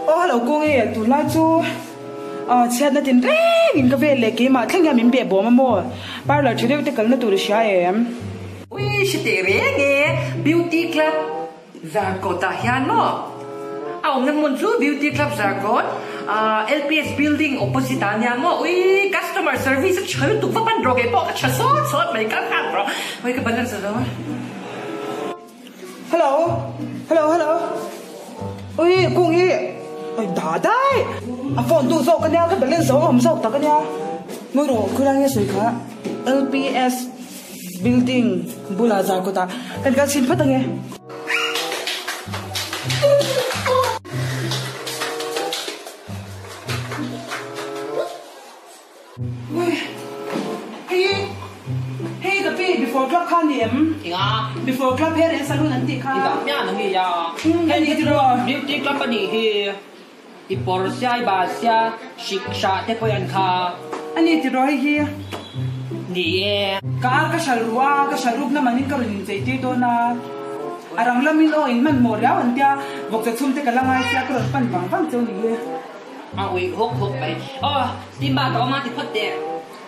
hello cô nghe tụi la chú xe nó tiền rẻ in cái về lệ kia mà thằng nhà mình bẻ bỏ mà mua bao giờ chơi cái nó tụi nó em ui chị rẻ nghe beauty club ra cổ ta hiền mà ông nên muốn chú beauty club ra cổ LPS building opposite anya mo ui customer service chơi tụi phát ban rồi cái bộ cái sốt mấy cái khác rồi mấy cái balance rồi hello ui cô nghe đã đấy phone tụ sọc cái nhau cái bên lên sọc không sọc ta cái nhau ngồi rồi cứ đang nghe suy khá LPS building bula ra cô ta cái xin phát nghe hey the pay before club khan điểm before club hair and salon nanti khanนี่นั่นนี่ยา heyนี่ตัว beauty club ปนี่ฮีอีปอร์เซียบาเซียชิกชาเทปยันคาอันนี้ตัวเฮีย นี่เองก็ชาลัวก็ชาลูกน้ำมันนี่ก็เรื่องใจที่ตัวน่ะอารมณ์ละมิโลอินมันหมดแล้วอันเดียบอกจะซุ่มแต่กันละไงเสียก็รถปั่นฟังเจ้านี่อุ้ยฮกไปทีมบ้านต่อมาที่พัดเดะ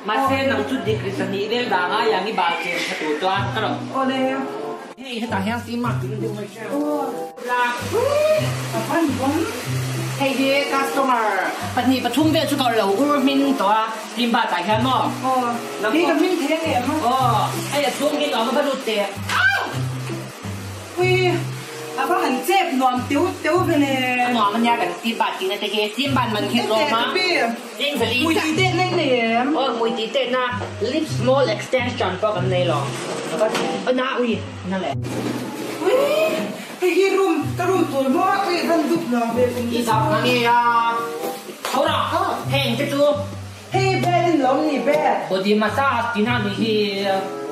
มาเส้นน้ำจุดดีกริสนีเรื่องด่างอย่างนี้บาเกนประตูตัวก็หรอโอ้เลยเฮ้ยถ้าต่างแห่งซีมาถึงดูไม่ใช่ลาปั่นฟังเฮ้ยคัสโตเมอร์ปฏิบัติทุ่มเวชก็เราอุมินตัวทีมบ้านต่างแห่งมั้งนี่ก็มินเทียงเนี่ยมั้งไอ้ทุ่มกินเราไม่รู้เตะอุ้ยก็หันเจ็บนอนติ้วไปเลยนอนมันยากกันทีมบ้านกินแต่เฮ้ยทีมบ้านมันคิดโรมาจริงสิมุยตีเต้นเนี่ยมุยตีเต้นนะ lip small extension พวกกันเลยหรอแล้วก็น่านั่นแหละอุ้ยเฮ้ยรูมตัวมั่วเฮ้ยรันดุนะเบลอีสับนั่นเนี่ยเขาหรอเฮงจะจูเฮ้ยเบลล้มนี่เบลบดีมาซาสที่นั่นนี่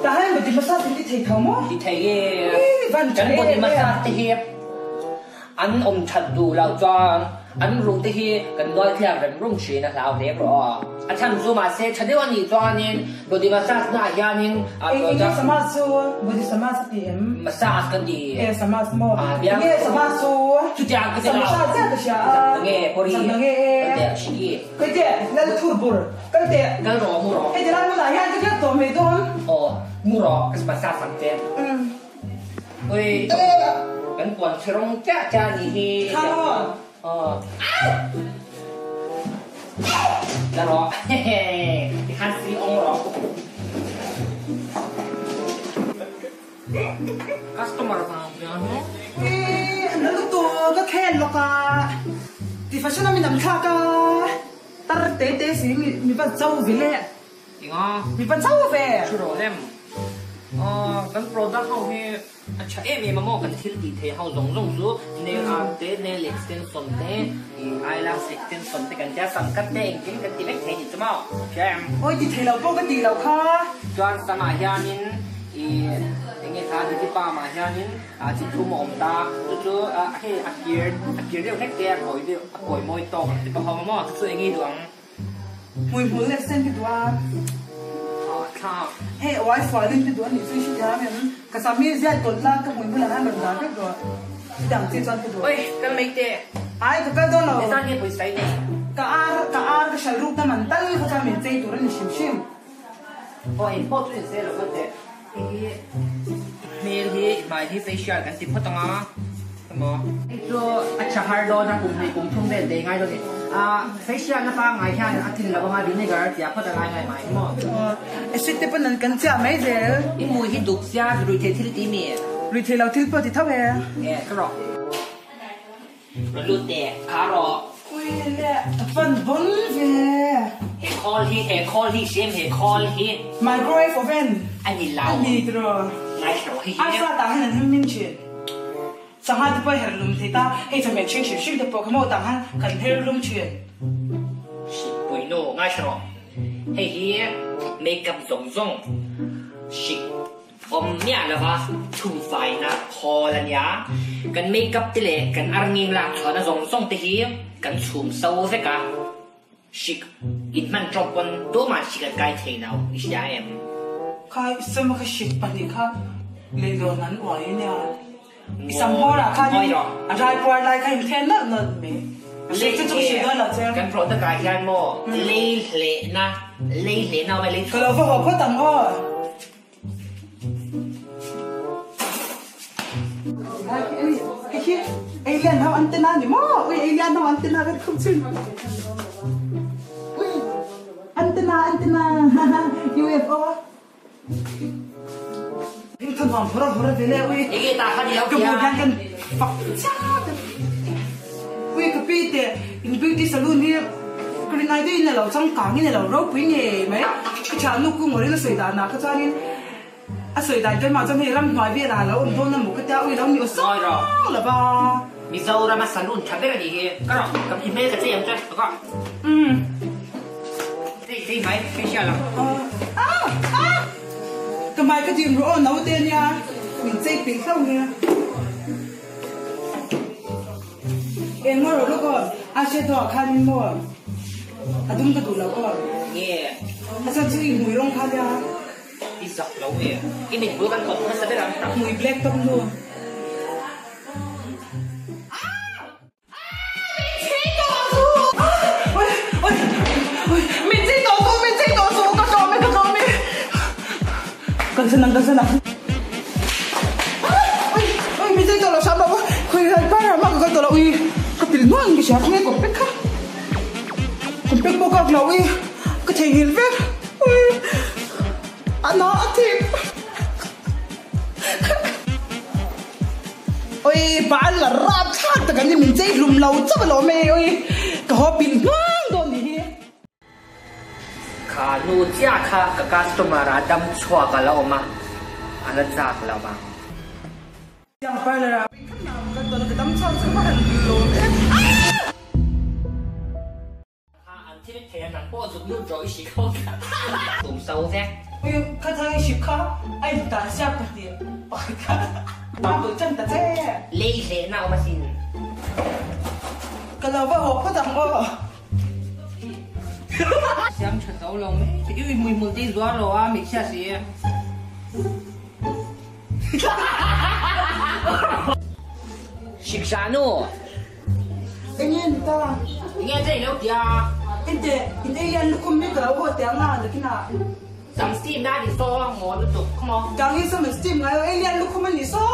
แต่ให้บดีมาซาที่เทเขามั้งที่เทกันบดีมาซาที่อันอมชัดดูเราจวนอันรู้ที่กันน้อยเที่ยงเป็นรุ่งชีนะเราเนี่ยหรออันฉันรู้มาเสียฉันได้วันนี้จวนนี่บดีมาซาหน้ายานินตัวจะสมาร์ทซูบดีสมาร์ทเตียมมาซาสกันดีสมาร์ทมอเนี่ยสมาร์ทซูชุดยางก็จะสมาร์ทเจ้าก็จะเงี้ยพอดีก็จะชี้ก็จะนั่นทูบุร์ก็จะก็รอมูรอไอ้เจ้าเราหลายอย่างจะตัวไม่ตัวมูรอก็สมาซาสังเกตเฮ้ยกันปวดชรงจ้านี่จะรอเฮ้ฮันซีองรอคัสตอมอร์ฟังยังไงนั่นตัวก็แค่หรอกอะที่แฟชั่นมีน้ำชากะตาเตะสิมีปัจเจ้าวิเล่จริงอ่ะมีปัจเจ้าเฟ่ชุดโรเล่มกันโปรดักต์เขาให้ใช้มีมาโม่กันที่ดีเทลเขาลงสู้เนลอาร์เตเนลเอ็กซ์เทนซอนเตไอลาสเอ็กซ์เทนซอนเตกันจะสังกัดเด้งกินกันที่เล็กเทนจะมั้งใช่ไหมโอ้ยดีเทลเราปกติเราค่ะจวนสมัยยานินอย่างเงี้ยท่าที่ป้ามายานินจิตทุ่มอมตาจู่ๆให้อักเกียร์เรียวแค่แก่ก่อยเดียวก่อยมวยตอกแต่พอมาโม่สู้อย่างงี้ดวงมวยเล็กเส้นที่ตัวเฮ้ยไวไฟเล่นที่ตัวนี้ช่วยชี้แจงก็สามีเสียตัวละก็มวยเมื่อไหร่มันได้ก็ตัวดังที่จอนที่ตัวเฮ้ยกันไม่เตะไอ้ก็โดนเราไม่ต้องเนี่ยไปใส่เนี่ยก็ก็ฉันรู้แต่มันตั้งเขาจะมีใจตัวนี้ชิมโอ้ยพ่อช่วยเสียแล้วก็เตะมีที่หมายที่เฟเชียลกันติดพัตตาสมอไอ้ตัวอัจฉริยะนะกลุ่มในกลุ่มทุ่งเด่นเด้งไงตัวนี้เฟเชียลนะฟังไงแค่อาทิตย์ละประมาณนี้ก็จะพัฒนาไงไหมมั้งไอ้สิ่งที่เป็นนั่นกันจะไม่เจออีมวยที่ดุเสียรีเทลที่ตีมีรีเทลเราที่ปกติเท่าไหร่ก็รอรู้แต่คารออุ้ยเนี่ยฟันบอลเว่เฮคอลฮีเชมเฮคอลฮีไมโครเวฟโอเว่นอันนี้เราอันนี้ตัวไลฟ์เราฮีอันฟ้าตาให้นั่นมินเชนสหายที่ไปเฮลุมที่ตาให้ทำเป็นเชื่อชื่อที่โปรแกรมต่างๆกันเฮลุมเชื่อสิปุยโน่ง่ายชัวร์ให้เฮียเมกับส่งสิอมเนี่ยละวะทุ่มไฟนะพอละเนี่ยกันเมกับติเล่กันอาร์งิงละชอนส่งที่เฮียกันชุ่มโซ่เสกะสิอินมันจบวันตัวมันสิกันไกลเทน่าอิสยาเอ็มข้าสมัครสิปันดีข้าเลยโดนนั้นไหวเนี่ยง isam hora kha ni rai por lai kha in then la na me lấy cái chỗ gì đó là chơi cái pro tất cả hiền mò lấy lệ na mà lấy cái lâu phải học có tầm ho cái kia alien how antenna ni mo ui alien how antenna cái không chừng ui antenna UFO những thằng hoàng phở về đây ui cái ta khai nhau cái mùi gan phật cha ui cái pi tệ in beauty salon đi cái này đi này là trong cả cái này là rau quý nghề mấy cái chả lúc cũng ngồi đây là sợi đàn nào cái cha nên à sợi đàn cái mà trong này làm nói về là ôn thôn là một cái tao ui đóng nhiều sốt là ba mi dâu ra mà salon thật đấy là gì cái đó cầm email cái gì em chơi có đi mấy cái gì là cái mai cái gì rồi nấu tiền nha mình chơi bình không nha em ngồi rồi con à sẽ thọ khăn mua à đúng cái đủ là con yeah à sao chơi mùi rong khăn nha đi dọc lâu vậy cái mình bữa ăn còn nó sẽ biết làm mùi black tông luôn Cần senang. Ôi, mình chơi là sao đâu? Khơi hai ba mà cái là ui, cái tiếng ngon cái sao nghe còn biết khác. Còn biết bao cái là ui, cái thể hiện vết. Ui, anh nó thiệt. Ôi, bạn là rap chat tất cả những mình chơi lùm lâu chắc là mày ui, cái họ bình ngon đồ gì. khá nu chia khá cái customer ra đâm chua cái là mà anh là chắc là mà yang phải là cái đó là cái tấm son sẽ phải luôn anh chỉ thấy anh bỏ dụng luôn rồi xí không cùng sâu thế ui cái thằng ship khác anh ta sẽ bắt điện bạn tự chân ta thế lấy thế nào mà xin cái nào phải học có thằng đó xem thật đâu lòng ấy thì cái mùi mùi tí gió rồi mình sẽ gì xịt ra nữa anh nhìn ta nghe thấy đâu kìa anh liền lúc không biết cái nào tiếng nào được cái nào sắm steam đã đi so ngồi nó tục không không càng nghĩ sao mình steam ngay anh liền lúc không biết gì số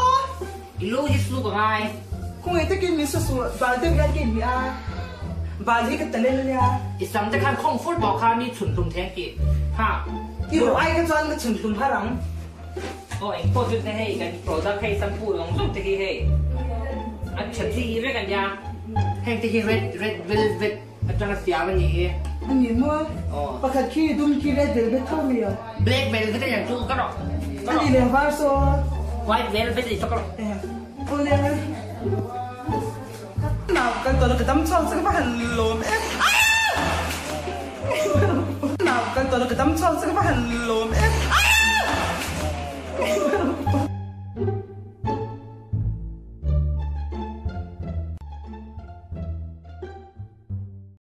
ilu đi xuống cái không ai tới kinh mình số số bà tới cái kinh mình bà gì cái tên lên nha isamจะคันคงฟุตบอลคานี่ฉุนตุ่มแท้กี่ฮะ cái rồi ai cái chân cái chân tụm hai lắm โอ้ยพวกจุดเฮ้กันโปรดักต์ให้สัมพูดของสุดที่เฮ้อันฉันที่เรียกกันยาแห่งที่เรดอาจารย์เสียวันนี้ anh nhìn mua bà khát khi đun khi lên để biết thâu miệng เบลกเบลก็ได้อย่างจู่ก็หรอก anh nhìn liền vào số ไว้เบลเป็นสิ่งก็หรอก ôi đây nào cái đó là cái tấm son sẽ phải lồn em nào cái đó là cái tấm son sẽ phải lồn em